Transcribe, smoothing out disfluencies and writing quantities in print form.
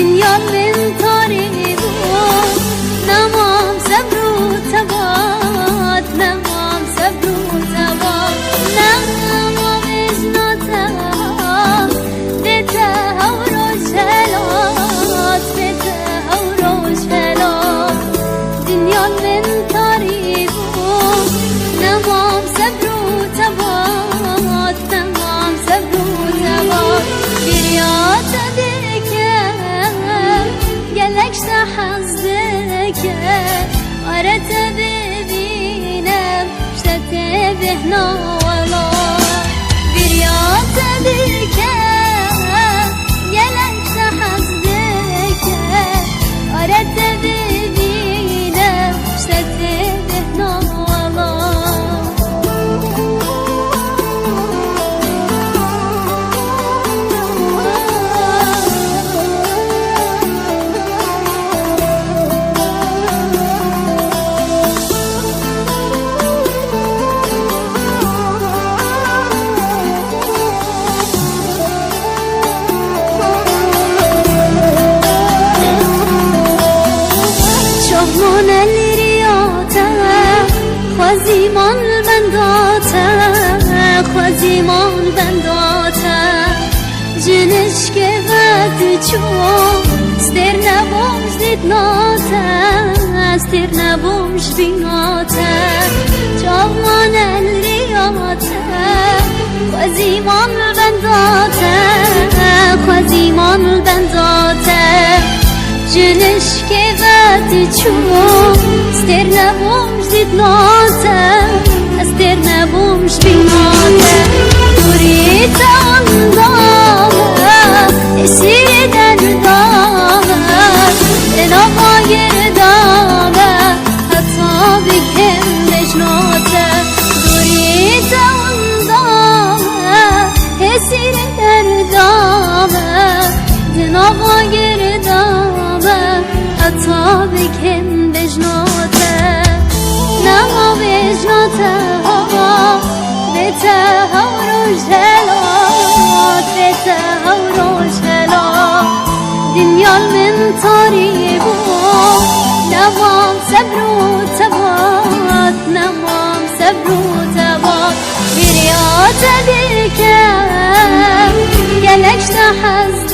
دنیا من تاری بود نمام صبر و ثبات نمام صبر و ثبات نمام اجناتا بتهور و شلات بتهور و شلات دنیا من تاری بود نمام صبر و ثبات نمام صبر و ثبات گریات gelekse hazdeke arete bebinem şete behna wala bir yata dike gelekse hazdeke arete bebinem şete behna wala خوازیمان بنداتا جنش که وقت چون ستر نبوش دید ناتا ستر نبوش بیناتا جوان الریاتا خوازیمان بنداتا جنش که وقت چون ستر نبوش دید ناتا ستر نبوش بیناتا دوری تاندامه اسیر دردامه لنابا گردامه حتی بگم بجناتا دوری تاندامه اسیر دردامه لنابا گردامه حتی بگم بجناتا نما بجناتا بتهور و جلات بتهور و جلات دنیا من تاری بود نمام صبر و ثبات نمام صبر و ثبات گریات دیکم گلکش حز